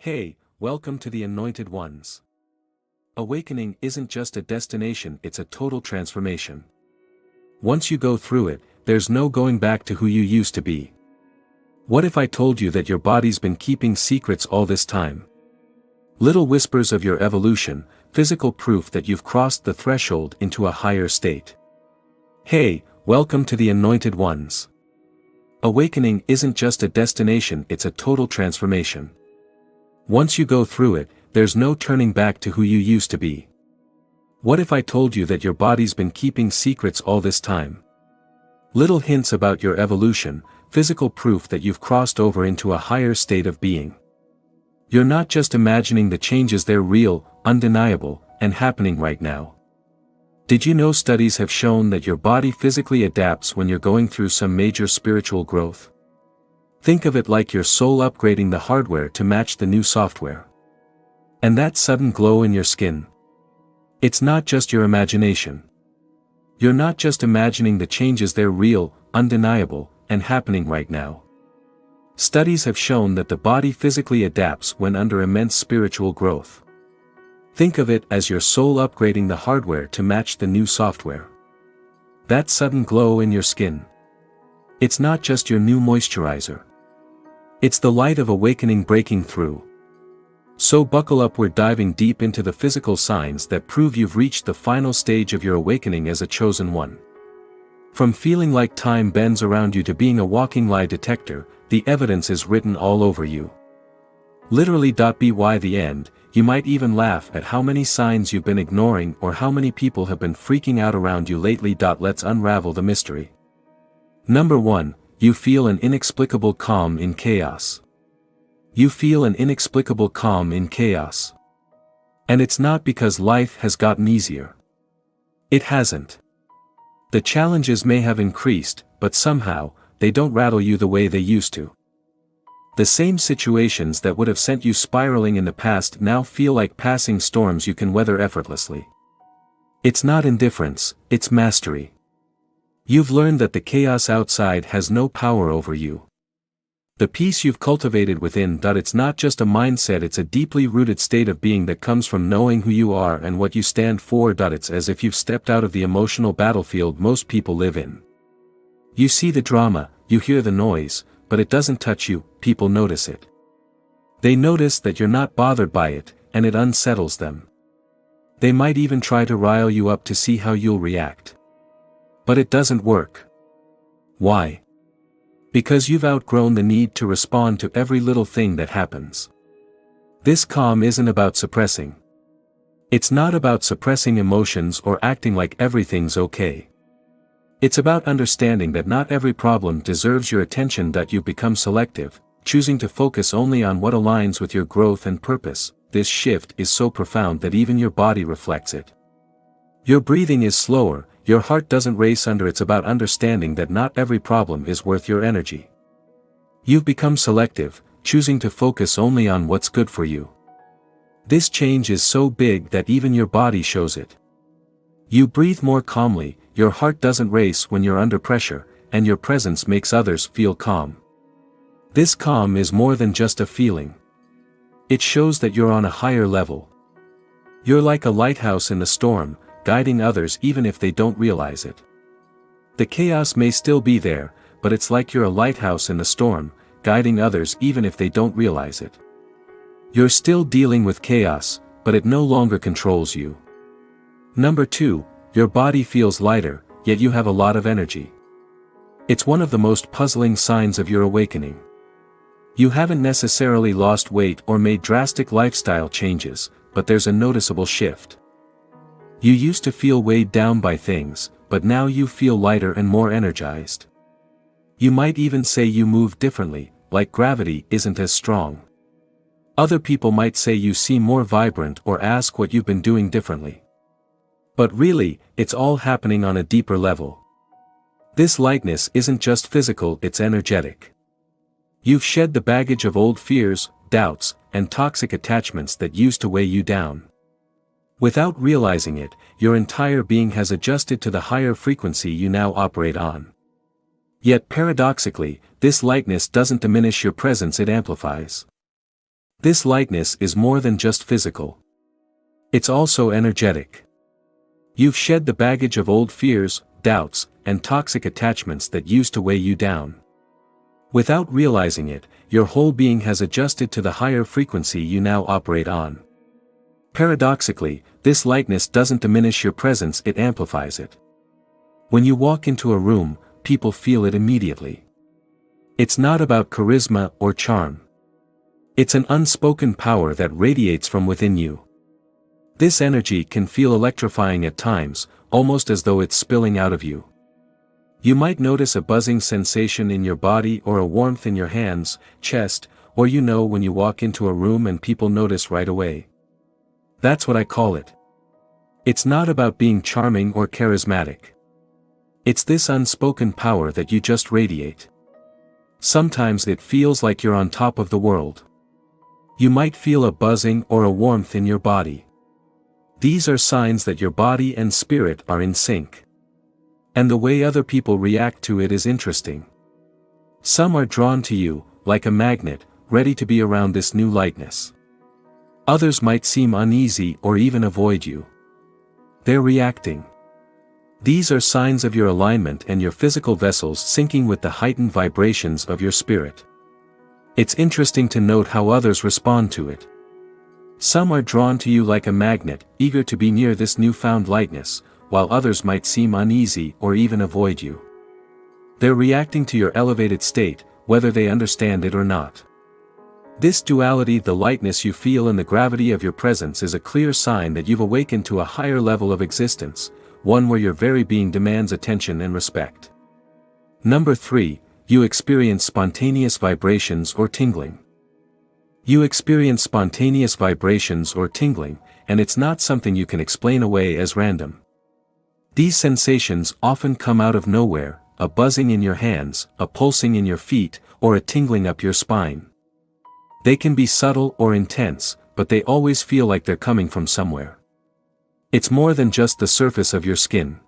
Hey, welcome to the Anointed Ones. Awakening isn't just a destination, it's a total transformation. Once you go through it, there's no going back to who you used to be. What if I told you that your body's been keeping secrets all this time? Little whispers of your evolution, physical proof that you've crossed the threshold into a higher state. Hey, welcome to the Anointed Ones. Awakening isn't just a destination, it's a total transformation. Once you go through it, there's no turning back to who you used to be. What if I told you that your body's been keeping secrets all this time? Little hints about your evolution, physical proof that you've crossed over into a higher state of being. You're not just imagining the changes, they're real, undeniable, and happening right now. Did you know studies have shown that your body physically adapts when you're going through some major spiritual growth? Think of it like your soul upgrading the hardware to match the new software. And that sudden glow in your skin. It's not just your imagination. You're not just imagining the changes, they're real, undeniable, and happening right now. Studies have shown that the body physically adapts when under immense spiritual growth. Think of it as your soul upgrading the hardware to match the new software. That sudden glow in your skin. It's not just your new moisturizer. It's the light of awakening breaking through. So buckle up, we're diving deep into the physical signs that prove you've reached the final stage of your awakening as a chosen one. From feeling like time bends around you to being a walking lie detector, the evidence is written all over you. Literally. By the end, you might even laugh at how many signs you've been ignoring or how many people have been freaking out around you lately. Let's unravel the mystery. Number 1. You feel an inexplicable calm in chaos. You feel an inexplicable calm in chaos. And it's not because life has gotten easier. It hasn't. The challenges may have increased, but somehow, they don't rattle you the way they used to. The same situations that would have sent you spiraling in the past now feel like passing storms you can weather effortlessly. It's not indifference, it's mastery. You've learned that the chaos outside has no power over you. The peace you've cultivated within. It's not just a mindset, it's a deeply rooted state of being that comes from knowing who you are and what you stand for. It's as if you've stepped out of the emotional battlefield most people live in. You see the drama, you hear the noise, but it doesn't touch you. People notice it. They notice that you're not bothered by it, and it unsettles them. They might even try to rile you up to see how you'll react. But it doesn't work. Why? Because you've outgrown the need to respond to every little thing that happens. This calm isn't about suppressing. It's not about suppressing emotions or acting like everything's okay. It's about understanding that not every problem deserves your attention. You've become selective, choosing to focus only on what aligns with your growth and purpose. This shift is so profound that even your body reflects it. Your breathing is slower, your heart doesn't race under. It's about understanding that not every problem is worth your energy. You've become selective, choosing to focus only on what's good for you. This change is so big that even your body shows it. You breathe more calmly, your heart doesn't race when you're under pressure, and your presence makes others feel calm. This calm is more than just a feeling. It shows that you're on a higher level. You're like a lighthouse in the storm, guiding others even if they don't realize it. The chaos may still be there, but it's like you're a lighthouse in the storm, guiding others even if they don't realize it. You're still dealing with chaos, but it no longer controls you. Number 2, your body feels lighter, yet you have a lot of energy. It's one of the most puzzling signs of your awakening. You haven't necessarily lost weight or made drastic lifestyle changes, but there's a noticeable shift. You used to feel weighed down by things, but now you feel lighter and more energized. You might even say you move differently, like gravity isn't as strong. Other people might say you seem more vibrant or ask what you've been doing differently. But really, it's all happening on a deeper level. This lightness isn't just physical, it's energetic. You've shed the baggage of old fears, doubts, and toxic attachments that used to weigh you down. Without realizing it, your entire being has adjusted to the higher frequency you now operate on. Yet paradoxically, this lightness doesn't diminish your presence, it amplifies. This lightness is more than just physical. It's also energetic. You've shed the baggage of old fears, doubts, and toxic attachments that used to weigh you down. Without realizing it, your whole being has adjusted to the higher frequency you now operate on. Paradoxically, this lightness doesn't diminish your presence, it amplifies it. When you walk into a room, people feel it immediately. It's not about charisma or charm. It's an unspoken power that radiates from within you. This energy can feel electrifying at times, almost as though it's spilling out of you. You might notice a buzzing sensation in your body or a warmth in your hands, chest, or when you walk into a room and people notice right away. That's what I call it. It's not about being charming or charismatic. It's this unspoken power that you just radiate. Sometimes it feels like you're on top of the world. You might feel a buzzing or a warmth in your body. These are signs that your body and spirit are in sync. And the way other people react to it is interesting. Some are drawn to you, like a magnet, ready to be around this new lightness. Others might seem uneasy or even avoid you. They're reacting. These are signs of your alignment and your physical vessels syncing with the heightened vibrations of your spirit. It's interesting to note how others respond to it. Some are drawn to you like a magnet, eager to be near this newfound lightness, while others might seem uneasy or even avoid you. They're reacting to your elevated state, whether they understand it or not. This duality, the lightness you feel and the gravity of your presence, is a clear sign that you've awakened to a higher level of existence, one where your very being demands attention and respect. Number 3, you experience spontaneous vibrations or tingling. You experience spontaneous vibrations or tingling, and it's not something you can explain away as random. These sensations often come out of nowhere, a buzzing in your hands, a pulsing in your feet, or a tingling up your spine. They can be subtle or intense, but they always feel like they're coming from somewhere. It's more than just the surface of your skin.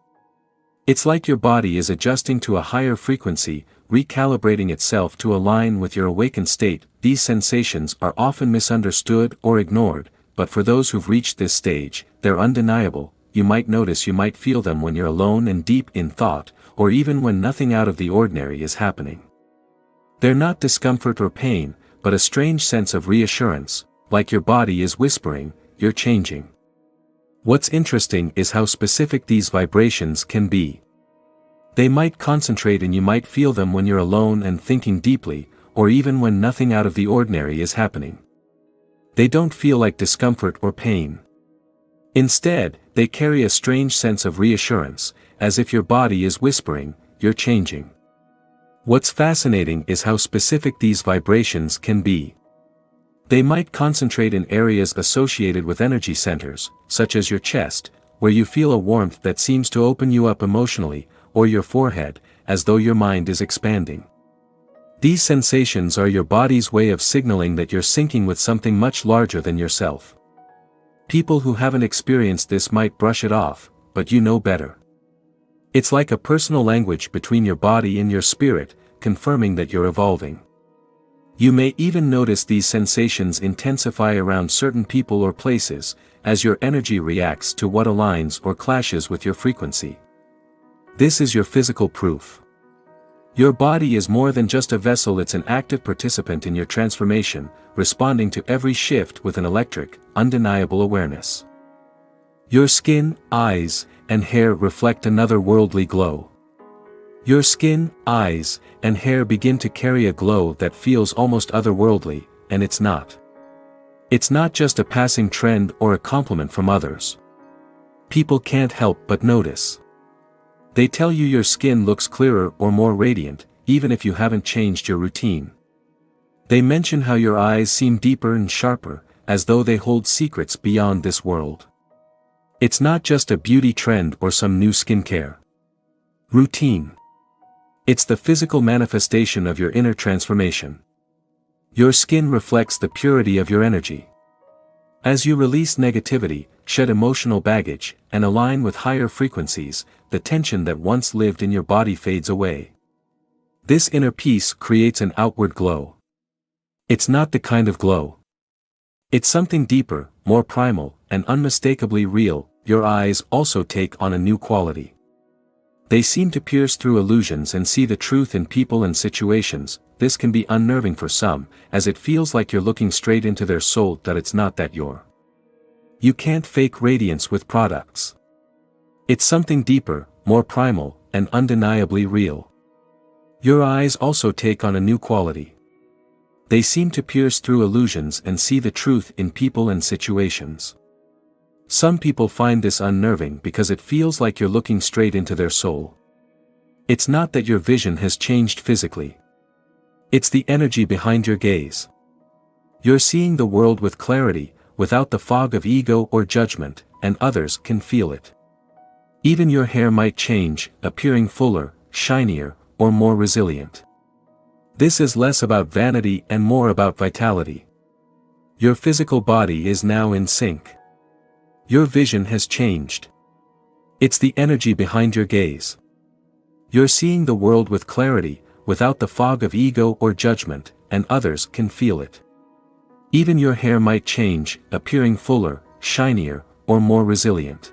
It's like your body is adjusting to a higher frequency, recalibrating itself to align with your awakened state. These sensations are often misunderstood or ignored, but for those who've reached this stage, they're undeniable. You might feel them when you're alone and deep in thought, or even when nothing out of the ordinary is happening. They're not discomfort or pain, but a strange sense of reassurance, like your body is whispering, "You're changing." What's interesting is how specific these vibrations can be. They might concentrate and you might feel them when you're alone and thinking deeply, or even when nothing out of the ordinary is happening. They don't feel like discomfort or pain. Instead, they carry a strange sense of reassurance, as if your body is whispering, "You're changing." What's fascinating is how specific these vibrations can be. They might concentrate in areas associated with energy centers, such as your chest, where you feel a warmth that seems to open you up emotionally, or your forehead, as though your mind is expanding. These sensations are your body's way of signaling that you're syncing with something much larger than yourself. People who haven't experienced this might brush it off, but you know better. It's like a personal language between your body and your spirit, confirming that you're evolving. You may even notice these sensations intensify around certain people or places, as your energy reacts to what aligns or clashes with your frequency. This is your physical proof. Your body is more than just a vessel, it's an active participant in your transformation, responding to every shift with an electric, undeniable awareness. Your skin, eyes, and hair reflect another worldly glow. Your skin, eyes, and hair begin to carry a glow that feels almost otherworldly, and it's not. It's not just a passing trend or a compliment from others. People can't help but notice. They tell you your skin looks clearer or more radiant, even if you haven't changed your routine. They mention how your eyes seem deeper and sharper, as though they hold secrets beyond this world. It's not just a beauty trend or some new skincare routine. It's the physical manifestation of your inner transformation. Your skin reflects the purity of your energy. As you release negativity, shed emotional baggage, and align with higher frequencies, the tension that once lived in your body fades away. This inner peace creates an outward glow. It's not the kind of glow It's something deeper, more primal, and unmistakably real. Your eyes also take on a new quality. They seem to pierce through illusions and see the truth in people and situations. This can be unnerving for some, as it feels like you're looking straight into their soul. That it's not that you can't fake radiance with products. It's something deeper, more primal, and undeniably real. Your eyes also take on a new quality. They seem to pierce through illusions and see the truth in people and situations. Some people find this unnerving because it feels like you're looking straight into their soul. It's not that your vision has changed physically. It's the energy behind your gaze. You're seeing the world with clarity, without the fog of ego or judgment, and others can feel it. Even your hair might change, appearing fuller, shinier, or more resilient. This is less about vanity and more about vitality. Your physical body is now in sync. Your vision has changed. It's the energy behind your gaze. You're seeing the world with clarity, without the fog of ego or judgment, and others can feel it. Even your hair might change, appearing fuller, shinier, or more resilient.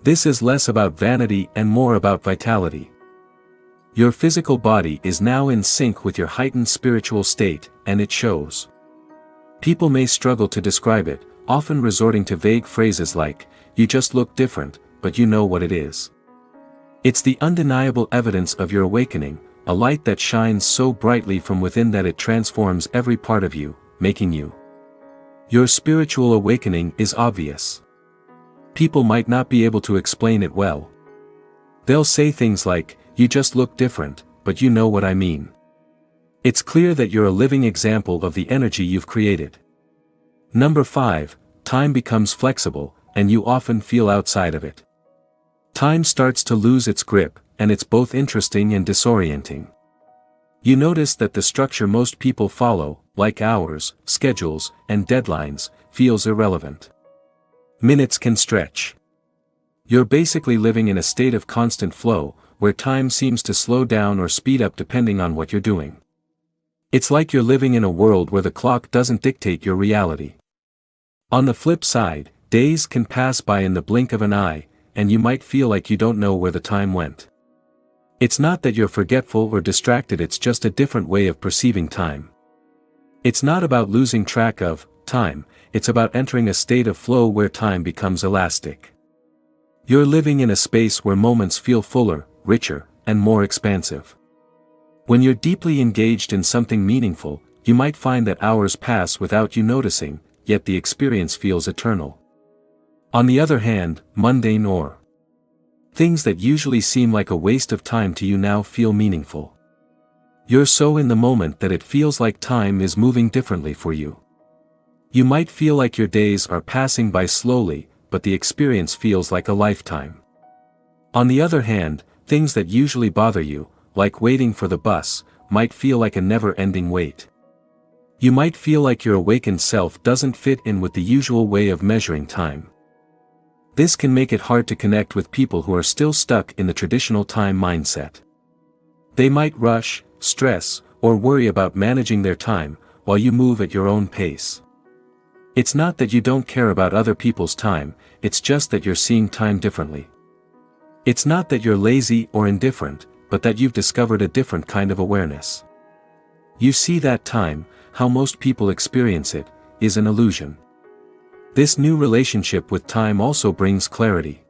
This is less about vanity and more about vitality. Your physical body is now in sync with your heightened spiritual state, and it shows. People may struggle to describe it, often resorting to vague phrases like, "You just look different," but you know what it is. It's the undeniable evidence of your awakening, a light that shines so brightly from within that it transforms every part of you, making you. Your spiritual awakening is obvious. People might not be able to explain it well. They'll say things like, "You just look different," but you know what I mean. It's clear that you're a living example of the energy you've created. Number 5, time becomes flexible, and you often feel outside of it. Time starts to lose its grip, and it's both interesting and disorienting. You notice that the structure most people follow, like hours, schedules, and deadlines, feels irrelevant. Minutes can stretch. You're basically living in a state of constant flow, where time seems to slow down or speed up depending on what you're doing. It's like you're living in a world where the clock doesn't dictate your reality. On the flip side, days can pass by in the blink of an eye, and you might feel like you don't know where the time went. It's not that you're forgetful or distracted, it's just a different way of perceiving time. It's not about losing track of time, it's about entering a state of flow where time becomes elastic. You're living in a space where moments feel fuller, richer, and more expansive. When you're deeply engaged in something meaningful, you might find that hours pass without you noticing, yet the experience feels eternal. On the other hand, mundane or things that usually seem like a waste of time to you now feel meaningful. You're so in the moment that it feels like time is moving differently for you. You might feel like your days are passing by slowly, but the experience feels like a lifetime. On the other hand, things that usually bother you, like waiting for the bus, might feel like a never-ending wait. You might feel like your awakened self doesn't fit in with the usual way of measuring time. This can make it hard to connect with people who are still stuck in the traditional time mindset. They might rush, stress, or worry about managing their time, while you move at your own pace. It's not that you don't care about other people's time, it's just that you're seeing time differently. It's not that you're lazy or indifferent, but that you've discovered a different kind of awareness. You see that time, how most people experience it, is an illusion. This new relationship with time also brings clarity.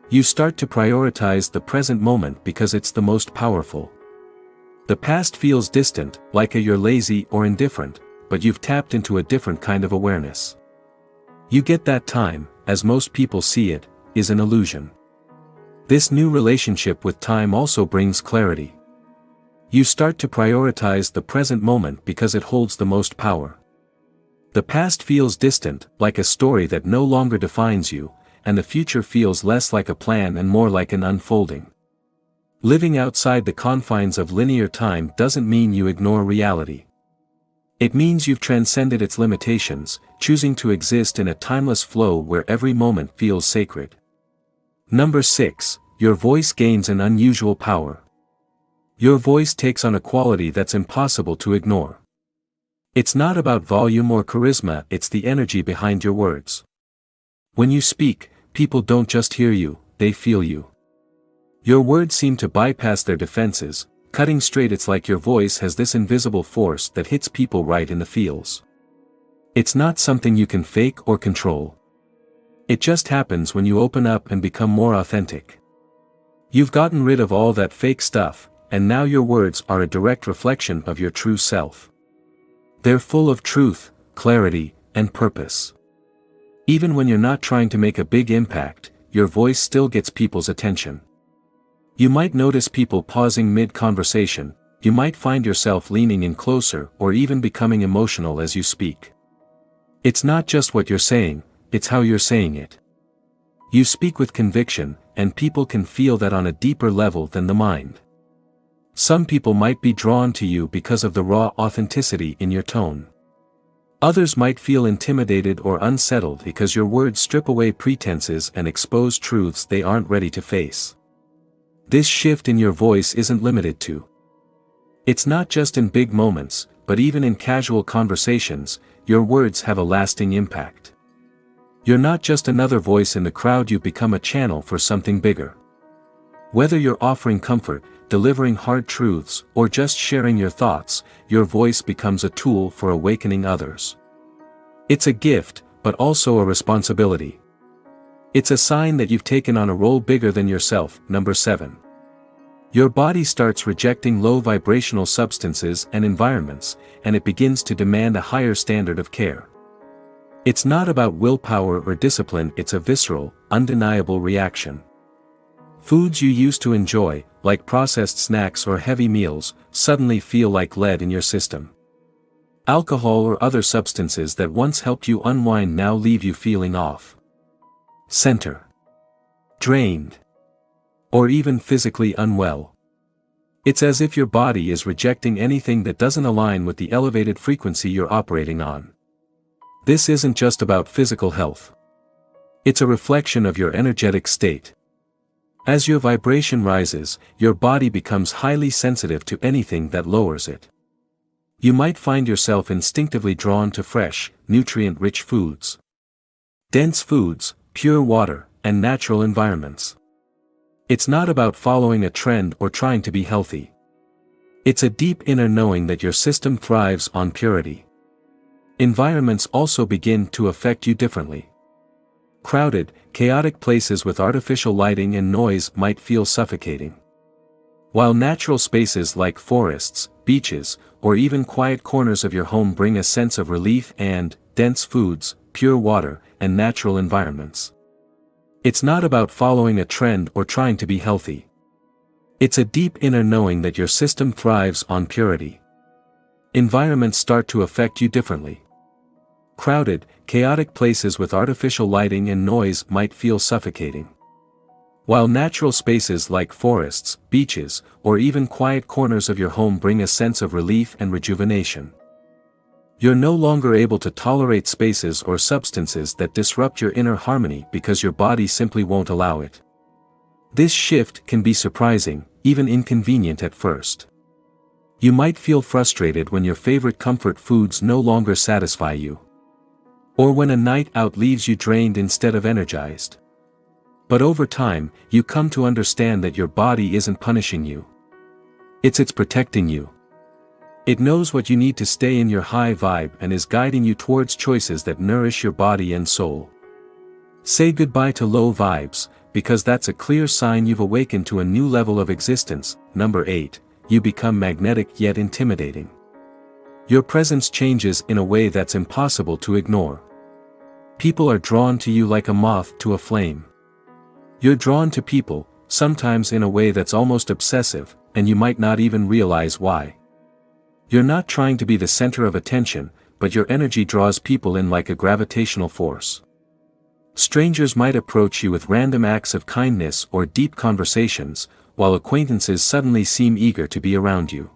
You start to prioritize the present moment because it's the most powerful. The past feels distant, like you're lazy or indifferent, but you've tapped into a different kind of awareness. You get that time, as most people see it, is an illusion. This new relationship with time also brings clarity. You start to prioritize the present moment because it holds the most power. The past feels distant, like a story that no longer defines you, and the future feels less like a plan and more like an unfolding. Living outside the confines of linear time doesn't mean you ignore reality. It means you've transcended its limitations, choosing to exist in a timeless flow where every moment feels sacred. Number 6, your voice gains an unusual power. Your voice takes on a quality that's impossible to ignore. It's not about volume or charisma, it's the energy behind your words. When you speak, people don't just hear you, they feel you. Your words seem to bypass their defenses, cutting straight. It's like your voice has this invisible force that hits people right in the feels. It's not something you can fake or control. It just happens when you open up and become more authentic. You've gotten rid of all that fake stuff, and now your words are a direct reflection of your true self. They're full of truth, clarity, and purpose. Even when you're not trying to make a big impact, your voice still gets people's attention. You might notice people pausing mid-conversation, you might find yourself leaning in closer or even becoming emotional as you speak. It's not just what you're saying, it's how you're saying it. You speak with conviction, and people can feel that on a deeper level than the mind. Some people might be drawn to you because of the raw authenticity in your tone. Others might feel intimidated or unsettled because your words strip away pretenses and expose truths they aren't ready to face. This shift in your voice isn't limited to. It's not just in big moments, but even in casual conversations, your words have a lasting impact. You're not just another voice in the crowd, you've become a channel for something bigger. Whether you're offering comfort, delivering hard truths, or just sharing your thoughts, your voice becomes a tool for awakening others. It's a gift, but also a responsibility. It's a sign that you've taken on a role bigger than yourself. Number 7. Your body starts rejecting low vibrational substances and environments, and it begins to demand a higher standard of care. It's not about willpower or discipline, it's a visceral, undeniable reaction. Foods you used to enjoy, like processed snacks or heavy meals, suddenly feel like lead in your system. Alcohol or other substances that once helped you unwind now leave you feeling off center, drained, or even physically unwell. It's as if your body is rejecting anything that doesn't align with the elevated frequency you're operating on. This isn't just about physical health. It's a reflection of your energetic state. As your vibration rises, your body becomes highly sensitive to anything that lowers it. You might find yourself instinctively drawn to fresh, nutrient-rich foods, dense foods, pure water, and natural environments. It's not about following a trend or trying to be healthy. It's a deep inner knowing that your system thrives on purity. Environments also begin to affect you differently. Crowded, chaotic places with artificial lighting and noise might feel suffocating. While natural spaces like forests, beaches, or even quiet corners of your home bring a sense of relief, and dense foods, pure water, and natural environments. It's not about following a trend or trying to be healthy. It's a deep inner knowing that your system thrives on purity. Environments start to affect you differently. Crowded, chaotic places with artificial lighting and noise might feel suffocating. While natural spaces like forests, beaches, or even quiet corners of your home bring a sense of relief and rejuvenation. You're no longer able to tolerate spaces or substances that disrupt your inner harmony because your body simply won't allow it. This shift can be surprising, even inconvenient at first. You might feel frustrated when your favorite comfort foods no longer satisfy you. Or when a night out leaves you drained instead of energized. But over time, you come to understand that your body isn't punishing you. It's protecting you. It knows what you need to stay in your high vibe and is guiding you towards choices that nourish your body and soul. Say goodbye to low vibes, because that's a clear sign you've awakened to a new level of existence. Number 8, you become magnetic yet intimidating. Your presence changes in a way that's impossible to ignore. People are drawn to you like a moth to a flame. You're drawn to people, sometimes in a way that's almost obsessive, and you might not even realize why. You're not trying to be the center of attention, but your energy draws people in like a gravitational force. Strangers might approach you with random acts of kindness or deep conversations, while acquaintances suddenly seem eager to be around you.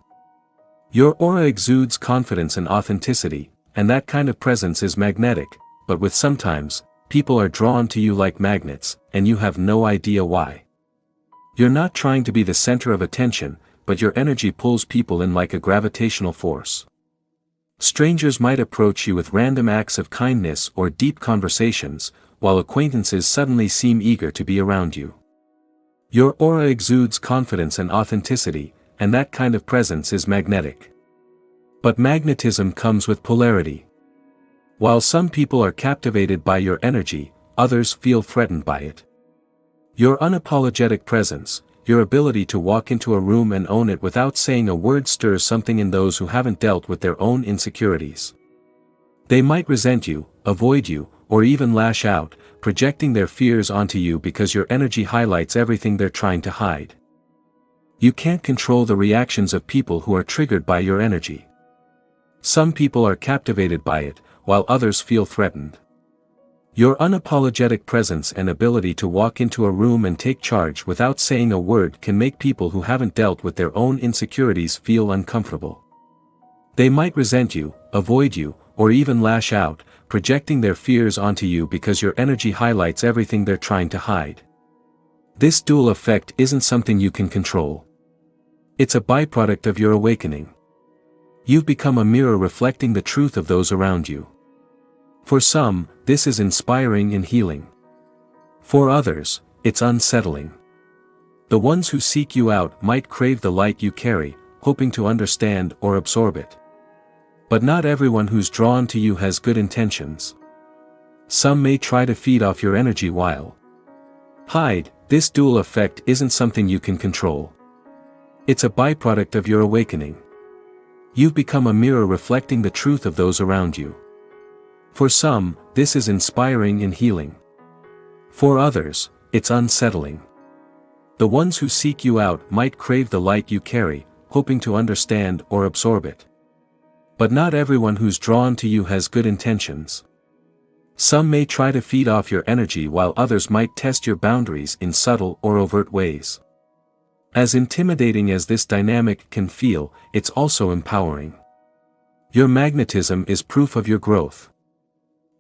Your aura exudes confidence and authenticity, and that kind of presence is magnetic, but with sometimes, people are drawn to you like magnets, and you have no idea why. You're not trying to be the center of attention, but your energy pulls people in like a gravitational force. Strangers might approach you with random acts of kindness or deep conversations, while acquaintances suddenly seem eager to be around you. Your aura exudes confidence and authenticity, and that kind of presence is magnetic. But magnetism comes with polarity. While some people are captivated by your energy, others feel threatened by it. Your unapologetic presence, your ability to walk into a room and own it without saying a word, stirs something in those who haven't dealt with their own insecurities. They might resent you, avoid you, or even lash out, projecting their fears onto you because your energy highlights everything they're trying to hide. You can't control the reactions of people who are triggered by your energy. Some people are captivated by it, while others feel threatened. Your unapologetic presence and ability to walk into a room and take charge without saying a word can make people who haven't dealt with their own insecurities feel uncomfortable. They might resent you, avoid you, or even lash out, projecting their fears onto you because your energy highlights everything they're trying to hide. This dual effect isn't something you can control. It's a byproduct of your awakening. You've become a mirror reflecting the truth of those around you. For some, this is inspiring and healing. For others, it's unsettling. The ones who seek you out might crave the light you carry, hoping to understand or absorb it. But not everyone who's drawn to you has good intentions. Some may try to feed off your energy while hide. This dual effect isn't something you can control. It's a byproduct of your awakening. You've become a mirror reflecting the truth of those around you. For some, this is inspiring and healing. For others, it's unsettling. The ones who seek you out might crave the light you carry, hoping to understand or absorb it. But not everyone who's drawn to you has good intentions. Some may try to feed off your energy while others might test your boundaries in subtle or overt ways. As intimidating as this dynamic can feel, it's also empowering. Your magnetism is proof of your growth.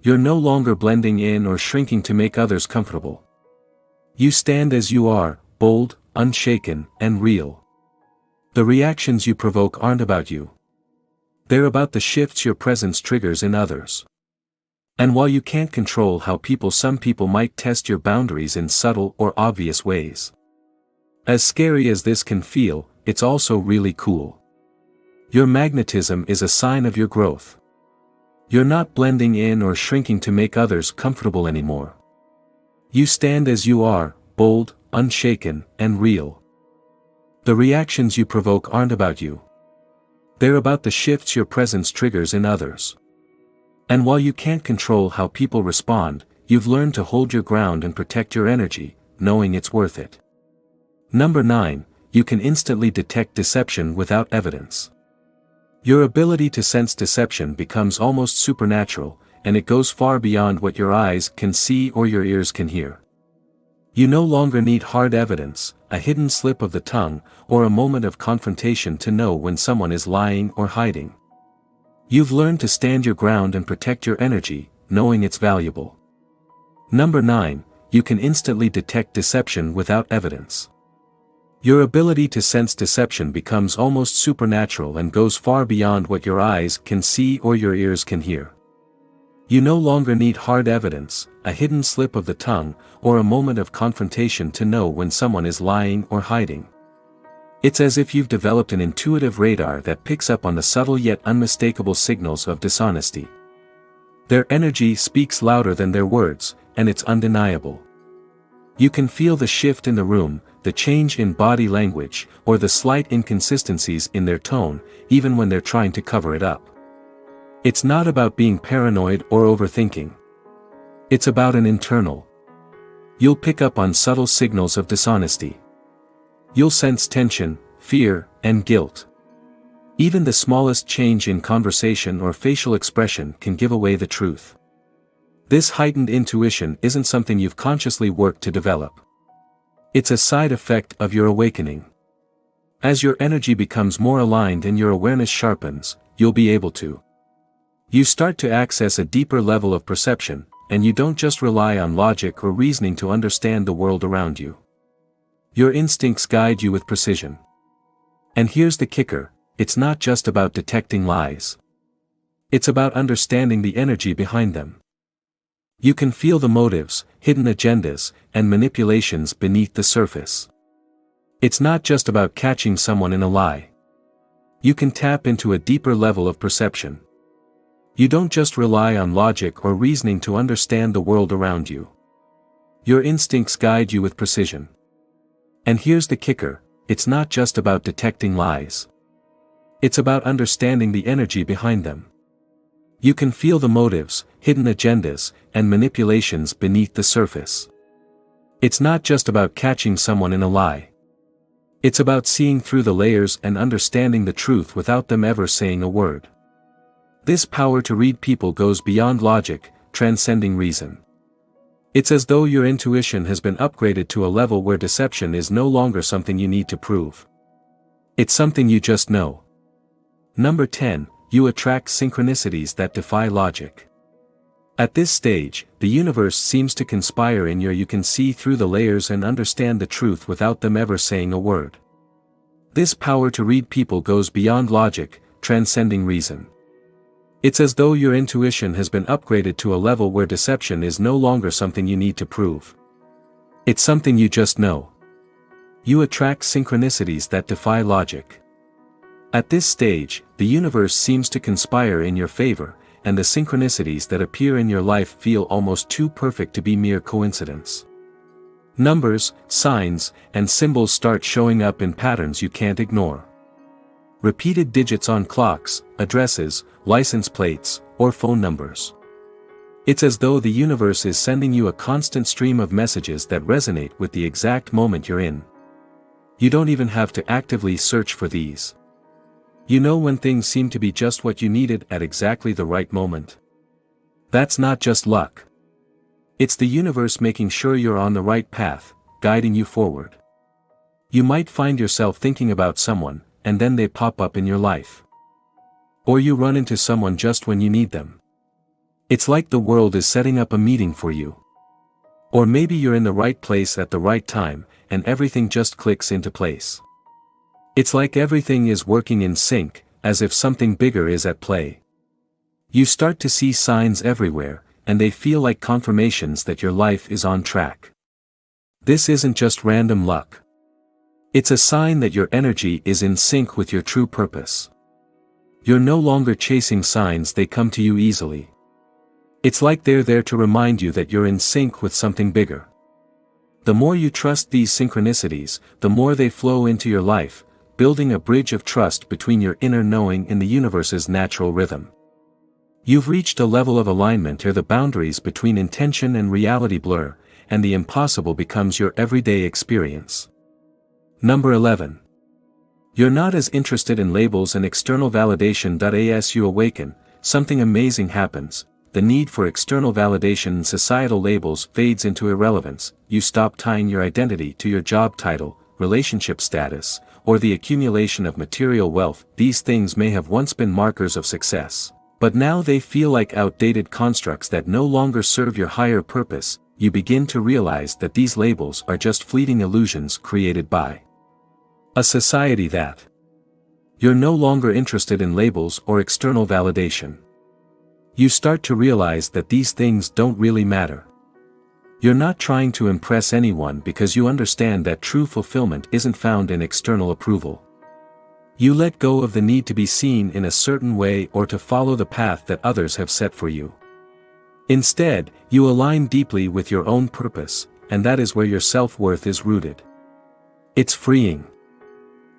You're no longer blending in or shrinking to make others comfortable. You stand as you are, bold, unshaken, and real. The reactions you provoke aren't about you. They're about the shifts your presence triggers in others. And while you can't control how some people might test your boundaries in subtle or obvious ways. As scary as this can feel, it's also really cool. Your magnetism is a sign of your growth. You're not blending in or shrinking to make others comfortable anymore. You stand as you are, bold, unshaken, and real. The reactions you provoke aren't about you. They're about the shifts your presence triggers in others. And while you can't control how people respond, you've learned to hold your ground and protect your energy, knowing it's worth it. Number 9, you can instantly detect deception without evidence. Your ability to sense deception becomes almost supernatural, and it goes far beyond what your eyes can see or your ears can hear. You no longer need hard evidence, a hidden slip of the tongue, or a moment of confrontation to know when someone is lying or hiding. You've learned to stand your ground and protect your energy, knowing it's valuable. Number 9, you can instantly detect deception without evidence. Your ability to sense deception becomes almost supernatural and goes far beyond what your eyes can see or your ears can hear. You no longer need hard evidence, a hidden slip of the tongue, or a moment of confrontation to know when someone is lying or hiding. It's as if you've developed an intuitive radar that picks up on the subtle yet unmistakable signals of dishonesty. Their energy speaks louder than their words, and it's undeniable. You can feel the shift in the room, the change in body language, or the slight inconsistencies in their tone, even when they're trying to cover it up. It's not about being paranoid or overthinking. It's about an internal. You'll pick up on subtle signals of dishonesty. You'll sense tension, fear, and guilt. Even the smallest change in conversation or facial expression can give away the truth. This heightened intuition isn't something you've consciously worked to develop. It's a side effect of your awakening. As your energy becomes more aligned and your awareness sharpens, you'll be able to. You start to access a deeper level of perception, and you don't just rely on logic or reasoning to understand the world around you. Your instincts guide you with precision. And here's the kicker, it's not just about detecting lies. It's about understanding the energy behind them. You can feel the motives, hidden agendas, and manipulations beneath the surface. It's not just about catching someone in a lie. You can tap into a deeper level of perception. You don't just rely on logic or reasoning to understand the world around you. Your instincts guide you with precision. And here's the kicker, it's not just about detecting lies. It's about understanding the energy behind them. You can feel the motives, hidden agendas, and manipulations beneath the surface. It's not just about catching someone in a lie. It's about seeing through the layers and understanding the truth without them ever saying a word. This power to read people goes beyond logic, transcending reason. It's as though your intuition has been upgraded to a level where deception is no longer something you need to prove. It's something you just know. Number 10, you attract synchronicities that defy logic. At this stage, the universe seems to conspire in you can see through the layers and understand the truth without them ever saying a word. This power to read people goes beyond logic, transcending reason. It's as though your intuition has been upgraded to a level where deception is no longer something you need to prove. It's something you just know. You attract synchronicities that defy logic. At this stage, the universe seems to conspire in your favor, and the synchronicities that appear in your life feel almost too perfect to be mere coincidence. Numbers, signs, and symbols start showing up in patterns you can't ignore. Repeated digits on clocks, addresses, license plates, or phone numbers. It's as though the universe is sending you a constant stream of messages that resonate with the exact moment you're in. You don't even have to actively search for these. You know when things seem to be just what you needed at exactly the right moment. That's not just luck. It's the universe making sure you're on the right path, guiding you forward. You might find yourself thinking about someone, and then they pop up in your life. Or you run into someone just when you need them. It's like the world is setting up a meeting for you. Or maybe you're in the right place at the right time, and everything just clicks into place. It's like everything is working in sync, as if something bigger is at play. You start to see signs everywhere, and they feel like confirmations that your life is on track. This isn't just random luck. It's a sign that your energy is in sync with your true purpose. You're no longer chasing signs, they come to you easily. It's like they're there to remind you that you're in sync with something bigger. The more you trust these synchronicities, the more they flow into your life, building a bridge of trust between your inner knowing and the universe's natural rhythm. You've reached a level of alignment where the boundaries between intention and reality blur, and the impossible becomes your everyday experience. Number 11. You're not as interested in labels and external validation. As you awaken, something amazing happens. The need for external validation and societal labels fades into irrelevance. You stop tying your identity to your job title, relationship status, or the accumulation of material wealth. These things may have once been markers of success, but now they feel like outdated constructs that no longer serve your higher purpose. You begin to realize that these labels are just fleeting illusions created by a society that. You're no longer interested in labels or external validation. You start to realize that these things don't really matter. You're not trying to impress anyone because you understand that true fulfillment isn't found in external approval. You let go of the need to be seen in a certain way or to follow the path that others have set for you. Instead, you align deeply with your own purpose, and that is where your self-worth is rooted. It's freeing.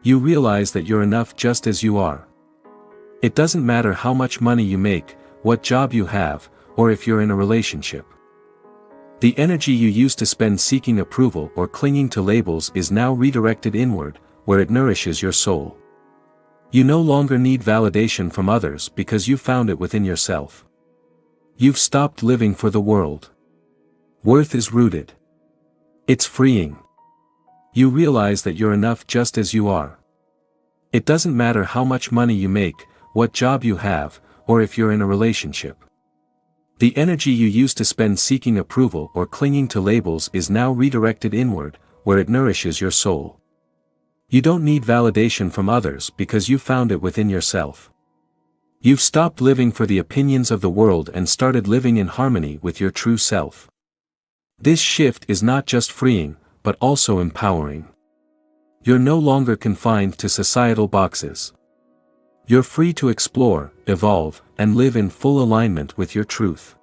You realize that you're enough just as you are. It doesn't matter how much money you make, what job you have, or if you're in a relationship. The energy you used to spend seeking approval or clinging to labels is now redirected inward, where it nourishes your soul. You no longer need validation from others because you found it within yourself. You've stopped living for the world. Worth is rooted. It's freeing. You realize that you're enough just as you are. It doesn't matter how much money you make, what job you have, or if you're in a relationship. The energy you used to spend seeking approval or clinging to labels is now redirected inward, where it nourishes your soul. You don't need validation from others because you found it within yourself. You've stopped living for the opinions of the world and started living in harmony with your true self. This shift is not just freeing, but also empowering. You're no longer confined to societal boxes. You're free to explore, evolve, and live in full alignment with your truth.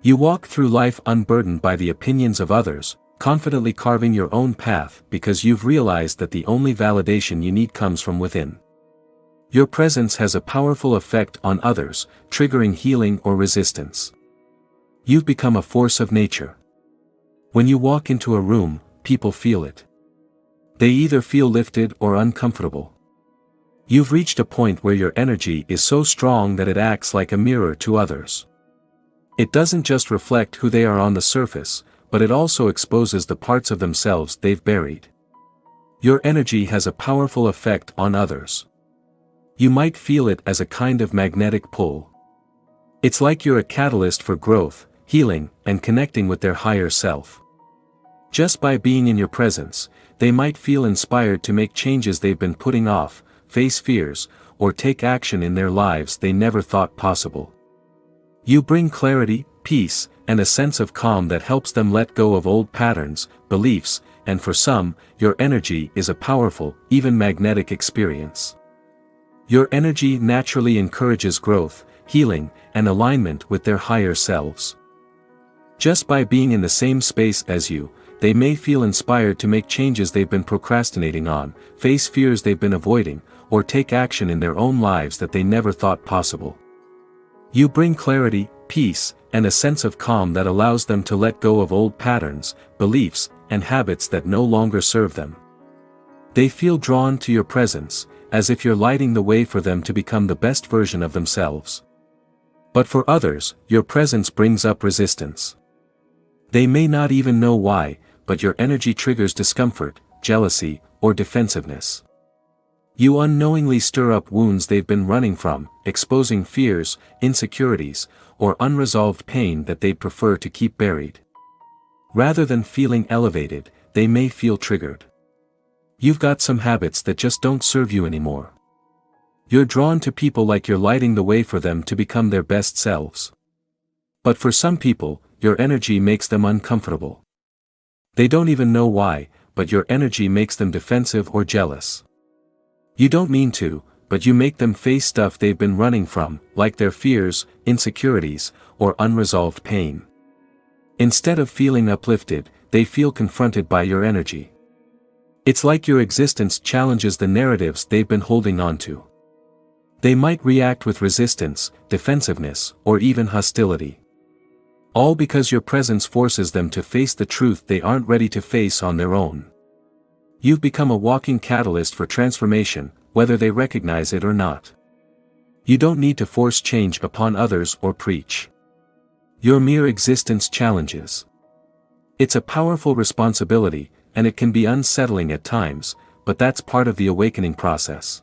You walk through life unburdened by the opinions of others, confidently carving your own path because you've realized that the only validation you need comes from within. Your presence has a powerful effect on others, triggering healing or resistance. You've become a force of nature. When you walk into a room, people feel it. They either feel lifted or uncomfortable. You've reached a point where your energy is so strong that it acts like a mirror to others. It doesn't just reflect who they are on the surface, but it also exposes the parts of themselves they've buried. Your energy has a powerful effect on others. You might feel it as a kind of magnetic pull. It's like you're a catalyst for growth, healing, and connecting with their higher self. Just by being in your presence, they might feel inspired to make changes they've been putting off, face fears, or take action in their lives they never thought possible. You bring clarity, peace, and a sense of calm that helps them let go of old patterns, beliefs, and for some, your energy is a powerful, even magnetic experience. Your energy naturally encourages growth, healing, and alignment with their higher selves. Just by being in the same space as you, they may feel inspired to make changes they've been procrastinating on, face fears they've been avoiding, or take action in their own lives that they never thought possible. You bring clarity, peace, and a sense of calm that allows them to let go of old patterns, beliefs, and habits that no longer serve them. They feel drawn to your presence, as if you're lighting the way for them to become the best version of themselves. But for others, your presence brings up resistance. They may not even know why, but your energy triggers discomfort, jealousy, or defensiveness. You unknowingly stir up wounds they've been running from, exposing fears, insecurities, or unresolved pain that they'd prefer to keep buried. Rather than feeling elevated, they may feel triggered. You've got some habits that just don't serve you anymore. You're drawn to people like you're lighting the way for them to become their best selves. But for some people, your energy makes them uncomfortable. They don't even know why, but your energy makes them defensive or jealous. You don't mean to, but you make them face stuff they've been running from, like their fears, insecurities, or unresolved pain. Instead of feeling uplifted, they feel confronted by your energy. It's like your existence challenges the narratives they've been holding on to. They might react with resistance, defensiveness, or even hostility. All because your presence forces them to face the truth they aren't ready to face on their own. You've become a walking catalyst for transformation, whether they recognize it or not. You don't need to force change upon others or preach. Your mere existence challenges. It's a powerful responsibility, and it can be unsettling at times, but that's part of the awakening process.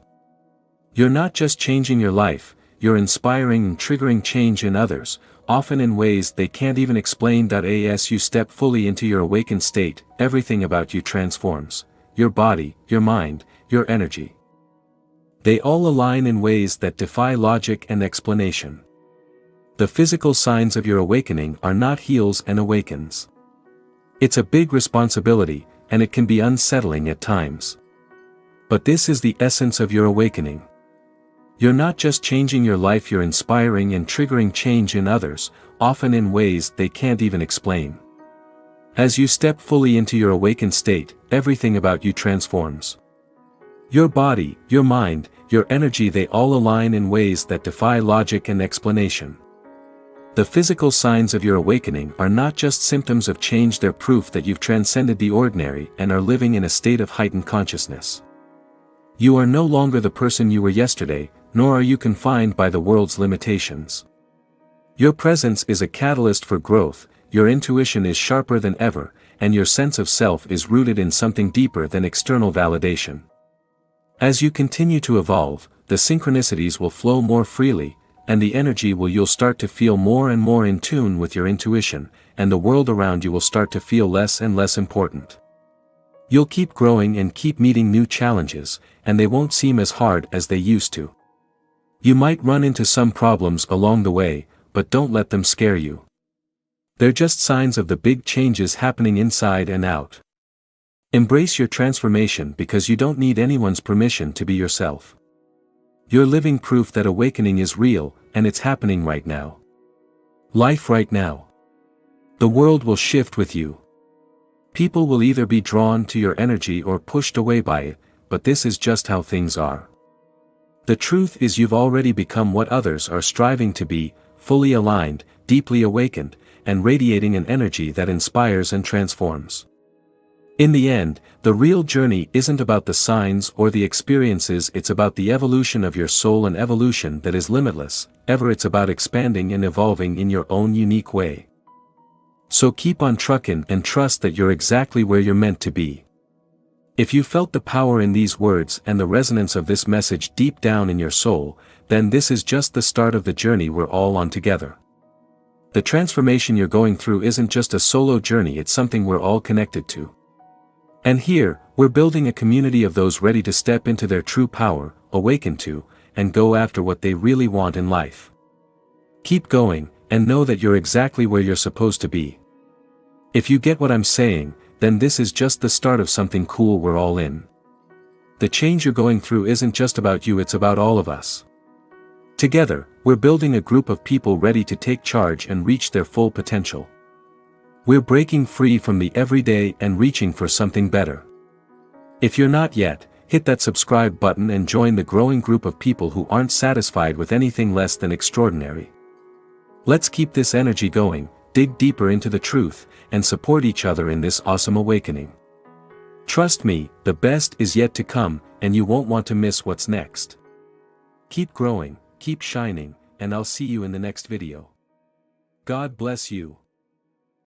You're not just changing your life, you're inspiring and triggering change in others, often in ways they can't even explain. As you step fully into your awakened state, everything about you transforms. Your body, your mind, your energy. They all align in ways that defy logic and explanation. The physical signs of your awakening are not heals and awakens. It's a big responsibility, and it can be unsettling at times. But this is the essence of your awakening. You're not just changing your life, you're inspiring and triggering change in others, often in ways they can't even explain. As you step fully into your awakened state, everything about you transforms. Your body, your mind, your energy, they all align in ways that defy logic and explanation. The physical signs of your awakening are not just symptoms of change, they're proof that you've transcended the ordinary and are living in a state of heightened consciousness. You are no longer the person you were yesterday, nor are you confined by the world's limitations. Your presence is a catalyst for growth, your intuition is sharper than ever, and your sense of self is rooted in something deeper than external validation. As you continue to evolve, the synchronicities will flow more freely, and the energy you'll start to feel more and more in tune with your intuition, and the world around you will start to feel less and less important. You'll keep growing and keep meeting new challenges, and they won't seem as hard as they used to. You might run into some problems along the way, but don't let them scare you. They're just signs of the big changes happening inside and out. Embrace your transformation because you don't need anyone's permission to be yourself. You're living proof that awakening is real, and it's happening right now. Life right now. The world will shift with you. People will either be drawn to your energy or pushed away by it, but this is just how things are. The truth is you've already become what others are striving to be, fully aligned, deeply awakened, and radiating an energy that inspires and transforms. In the end, the real journey isn't about the signs or the experiences, it's about the evolution of your soul, an evolution that is limitless, it's about expanding and evolving in your own unique way. So keep on trucking and trust that you're exactly where you're meant to be. If you felt the power in these words and the resonance of this message deep down in your soul, then this is just the start of the journey we're all on together. The transformation you're going through isn't just a solo journey, it's something we're all connected to. And here, we're building a community of those ready to step into their true power, awaken to, and go after what they really want in life. Keep going, and know that you're exactly where you're supposed to be. If you get what I'm saying, then this is just the start of something cool we're all in. The change you're going through isn't just about you, it's about all of us. Together, we're building a group of people ready to take charge and reach their full potential. We're breaking free from the everyday and reaching for something better. If you're not yet, hit that subscribe button and join the growing group of people who aren't satisfied with anything less than extraordinary. Let's keep this energy going, dig deeper into the truth, and support each other in this awesome awakening. Trust me, the best is yet to come, and you won't want to miss what's next. Keep growing, keep shining, and I'll see you in the next video. God bless you.